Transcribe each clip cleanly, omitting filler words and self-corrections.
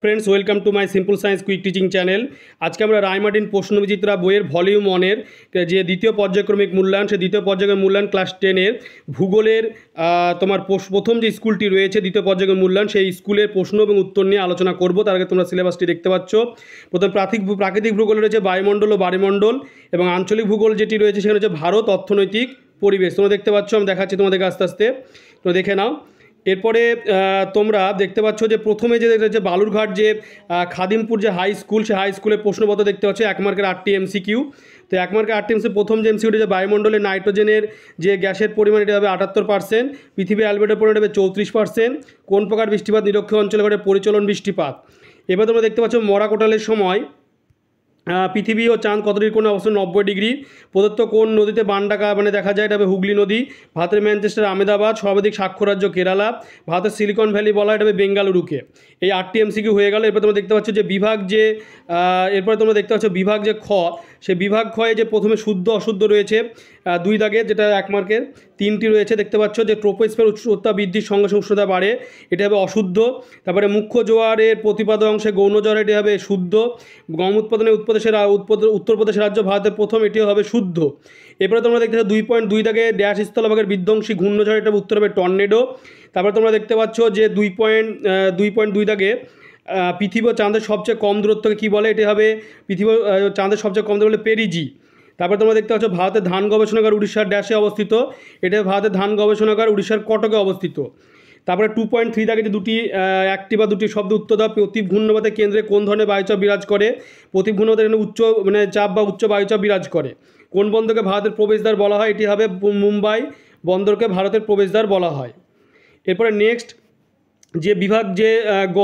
Friends welcome to my simple science quick teaching channel. आज के रायमार्टिन प्रश्नविचित्रा बोइर भल्यूम 1 जो द्वितीय पर्यायक्रमिक मूल्यायन से द्वितीय पर्यायक्रमिक मूल्यायन क्लास 10 भूगोलेर तुम्हार प्रथम जो स्कूलटी रयेछे द्वितीय पर्यायक्रमिक मूल्यायन सेई स्कूलेर प्रश्न और उत्तर निये आलोचना करब। तार आगे तोमरा सिलेबासटी देखते पाচ্ছ। प्रथम प्राकृतिक भूगोल रयेछे वायुमंडल और बायुमंडल और आंचलिक भूगोल जेटी रयेछे सेखाने हच्छे भारत अर्थनैतिक परिवेश। तोमरा देखते पाচ্ছ, आमि देखाচ্ছি তোমাদেরকে आस्ते आस्ते, তোমরা দেখে নাও। एरपरे तोमरा देखते पाচ্ছ যে प्रथमे যে বালুরঘাট যে খাদিমপুর যে হাই स्कूल से हाई स्कूलेर प्रश्नपत्र देखते पाচ্ছ 1 मार्केर 8टी एमसिकिউ। तो 1 मार्केर 8टी एमसिकिউ प्रथम যে एमसिकिউটি যে বায়ুমণ্ডলে নাইট্রোজেনের যে গ্যাসের পরিমাণ এটা হবে 78%, পৃথিবীর অ্যালবেডের পরিমাণ হবে 34%, কোন প্রকার বৃষ্টিপাত নিরক্ষীয় অঞ্চলে ঘটে পরিচলন বৃষ্টিপাত। এবার তোমরা দেখতে পাচ্ছ মরা কোটালের সময় पृथिवी और चाँद कत डिग्री कोण अवस्था 90 डिग्री प्रदत्त कोण नदीते बान डाका मैं देखा जाए এটা हुगली नदी। भारतेर मैनचेस्टार आहमेदाबाद सर्वाधिक साक्षर राज्य केराला। भारतेर सिलिकन भैली बला है बेंगालुरुके। এই 8টি एमसिकिউ হয়ে গেল। এরপর তোমরা দেখতে পাচ্ছ যে বিভাগ যে এরপর তোমরা দেখতে পাচ্ছ বিভাগ যে খ সেই বিভাগ খয়ে যে প্রথমে শুদ্ধ অশুদ্ধ রয়েছে 2 দাগে যেটা 1 মার্কের 3টি রয়েছে। দেখতে পাচ্ছ যে ট্রোপোস্ফিয়ার উচ্চতা বৃদ্ধির সঙ্গে সঙ্গে উষ্ণতা বাড়ে, এটা হবে অশুদ্ধ। তারপরে মুখ্য জোয়ারের প্রতিপাদ অংশে গৌণ জোয়ার, এটি হবে শুদ্ধ। গম উৎপাদনের উত্তরপ্রদেশ রাজ্য ভারতের প্রথম, এটিও হবে শুদ্ধ। এরপরে তোমরা দেখতে পাচ্ছ 2.2 দাগে ড্যাশ স্থলভাগের বিধ্বংসী ঘূর্ণঝড়, এটা উত্তর হবে টর্নেডো। তারপরে তোমরা দেখতে পাচ্ছ যে 2.2 দাগে পৃথিবী ও চাঁদের সবচেয়ে কম দূরত্বকে কী বলে, এটি হবে পৃথিবী চাঁদের সবচেয়ে কম দূরত্ব বলে পেরিজি। তারপরে তোমরা দেখতে পাচ্ছ ভারতের ধান গবেষণাগার উড়িষ্যার ড্যাশে অবস্থিত, এটা ভারতের ধান গবেষণাগার উড়িষ্যার কটকে অবস্থিত। তারপরে 2.3 দাগে যে দুটি একটি বা দুটি শব্দ উত্তর দাও। প্রতীপ ঘূর্ণবাতের কেন্দ্রে কোন ধরনের বায়ুচাপ বিরাজ করে? প্রতীপ ঘূর্ণবাতের এখানে উচ্চ চাপ বা উচ্চ বায়ুচাপ বিরাজ করে। কোন বন্দরকে ভারতের প্রবেশদ্বার বলা হয়? এটি হবে মুম্বাই বন্দরকে ভারতের প্রবেশদ্বার বলা হয়। এরপরে নেক্সট যে বিভাগ যে গ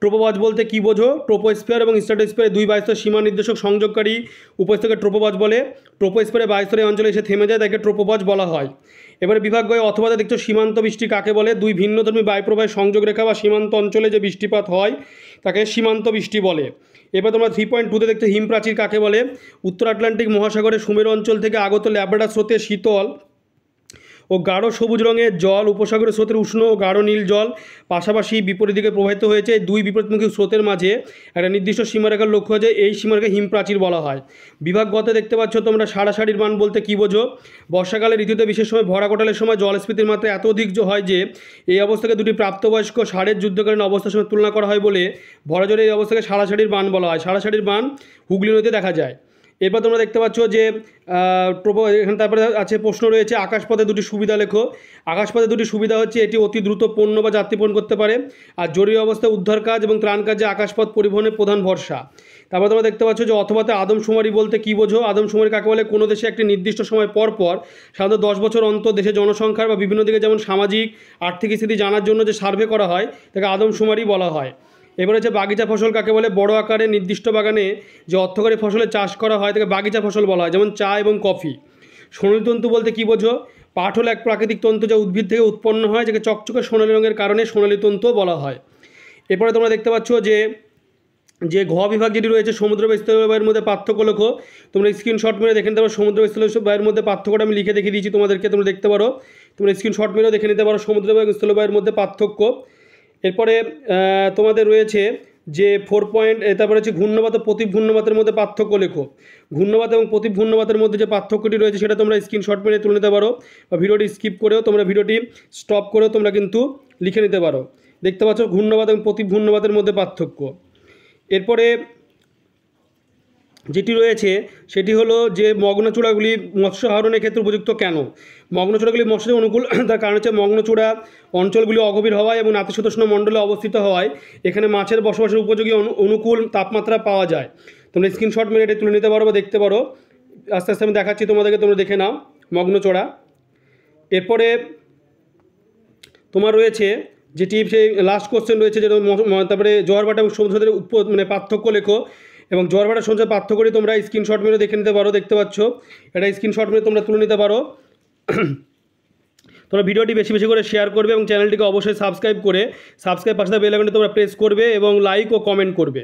ট্রোপোপজ বলতে কী বোঝো? ট্রোপোস্ফিয়ার এবং স্ট্র্যাটোস্ফিয়ার দুই বায়ুস্তর সীমা নির্দেশক সংযোগকারী উপস্তকে ট্রোপোপজ বলে। ট্রোপোস্ফিয়ারে বায়ুস্তরের অঞ্চলে এসে থেমে যায়, তাকে ট্রোপোপজ বলা হয়। এবারে বিভাগ গয়ে অথবা দেখছো সীমান্ত বৃষ্টি কাকে বলে? দুই ভিন্নধর্মী বায়ুপ্রবাহের সংযোগ রেখা বা সীমান্ত অঞ্চলে যে বৃষ্টিপাত হয় তাকে সীমান্ত বৃষ্টি বলে। এবার তোমরা 3.2তে দেখছো হিমপ্রাচীর কাকে বলে? উত্তর আটলান্টিক মহাসাগরের সুমেরু অঞ্চল থেকে আগত ল্যাব্রাডর স্রোতের শীতল ও গাঢ় সবুজ রঙের জল উপসাগরের স্রোতের উষ্ণ ও গাঢ় নীল জল পাশাপাশি বিপরীত দিকে প্রবাহিত হয়েছে। দুই বিপরীতমুখী স্রোতের মাঝে একটা নির্দিষ্ট সীমারেখার লক্ষ্য হয়েছে, এই সীমারেখা হিমপ্রাচীর বলা হয়। বিভাগ গতে দেখতে পাচ্ছ তোমরা সারাসারির বান বলতে কী বোঝো? বর্ষাকালের ঋতুতে বিশেষ সময় ভরা কোটালের সময় জলস্ফীতির মাত্রা এত অধিক হয় যে এই অবস্থাকে দুটি প্রাপ্তবয়স্ক ষাঁড়ের যুদ্ধকালীন অবস্থার সঙ্গে তুলনা করা হয় বলে ভরাজোরে এই অবস্থাকে সারাসারির বান বলা হয়। সারাসারির বান হুগলি নদীতে দেখা যায়। এরপর তোমরা দেখতে পাচ্ছ যে এখানে তারপরে আছে প্রশ্ন রয়েছে আকাশপথে দুটি সুবিধা লেখো। আকাশপথে দুটি সুবিধা হচ্ছে এটি অতি দ্রুত পণ্য বা যাত্রী বহন করতে পারে, আর জরুরি অবস্থায় উদ্ধার কাজ এবং ত্রাণ কাজে আকাশপথ পরিবহনের প্রধান ভরসা। তারপর তোমরা দেখতে পাচ্ছ যে অথবাতে আদমশুমারি বলতে কী বোঝো? আদমশুমারি কাকে বলে? কোনো দেশে একটি নির্দিষ্ট সময় পর পর সাধারণত 10 বছর অন্তর দেশের জনসংখ্যার বা বিভিন্ন দিকে যেমন সামাজিক আর্থিক স্থিতি জানার জন্য যে সার্ভে করা হয় তাকে আদমশুমারি বলা হয়। এবার হচ্ছে বাগিচা ফসল কাকে বলে? বড় আকারে নির্দিষ্ট বাগানে যে অর্থকরী ফসলের চাষ করা হয় তাকে বাগিচা ফসল বলা হয়, যেমন চা এবং কফি। সোনালী তন্তু বলতে কী বোঝো? পাট হলো এক প্রাকৃতিক তন্তু যা উদ্ভিদ থেকে উৎপন্ন হয়, যাকে চকচকে সোনালী রঙের কারণে সোনালী তন্তুও বলা হয়। এরপরে তোমরা দেখতে পাচ্ছ যে ঘ বিভাগ যেটি রয়েছে সমুদ্র বা স্থলভাগের বায়ুর মধ্যে পার্থক্য লেখো। তোমরা স্ক্রিনশট মেরে দেখে নিতে পারো সমুদ্র বা স্থলভাগের বায়ুর মধ্যে পার্থক্যটা আমি লিখে দেখিয়ে দিয়েছি তোমাদেরকে, তোমরা দেখতে পারো। তোমরা স্ক্রিনশট মেরেও দেখে নিতে পারো সমুদ্র এবং স্থলভাগের মধ্যে পার্থক্য। এরপরে তোমাদের রয়েছে যে 4 পয়েন্ট, তারপরে হচ্ছে ঘূর্ণবাত ও প্রতীপ ঘূর্ণবাতের মধ্যে পার্থক্য লেখো। ঘূর্ণবাত এবং প্রতীপ ঘূর্ণবাতের মধ্যে যে পার্থক্যটি রয়েছে সেটা তোমরা স্ক্রিনশট মেরে তুলে নিতে পারো, বা ভিডিওটি স্কিপ করেও তোমরা ভিডিওটি স্টপ করেও তোমরা কিন্তু লিখে নিতে পারো। দেখতে পাচ্ছ ঘূর্ণবাত এবং প্রতীপ ঘূর্ণবাতের মধ্যে পার্থক্য। এরপরে যেটি রয়েছে সেটি হলো যে মগ্নচূড়াগুলি মৎস্য আহরণের ক্ষেত্রে উপযুক্ত কেন? মগ্নচূড়াগুলি মৎস্যের অনুকূল, তার কারণ হচ্ছে মগ্নচূড়া অঞ্চলগুলি অগভীর হওয়ায় এবং নাতিশীতোষ্ণ মণ্ডলে অবস্থিত হওয়ায় এখানে মাছের বসবাসের উপযোগী অনুকূল তাপমাত্রা পাওয়া যায়। তোমরা স্ক্রিনশট মেরে এটা তুলে নিতে পারো বা দেখতে পারো। আস্তে আস্তে আমি দেখাচ্ছি তোমাদেরকে, তোমরা দেখে নাও মগ্নচূড়া। এরপরে তোমার রয়েছে যেটি সেই লাস্ট কোশ্চেন রয়েছে যেটা তারপরে জোয়ারভাটা এবং সমুদ্রের পার্থক্য লেখো, এবং জোয়ারভাটার সঞ্চয় পার্থক্য করে তোমরা স্ক্রিনশট মেরে দেখে নিতে পারো। দেখতে পাচ্ছ এটা স্ক্রিনশট মেরে তোমরা তুলে নিতে পারো। তোমরা ভিডিওটি বেশি বেশি করে শেয়ার করবে এবং চ্যানেলটিকে অবশ্যই সাবস্ক্রাইব করে পাশে বেল আইকনটি তোমরা প্রেস করবে এবং লাইক ও কমেন্ট করবে।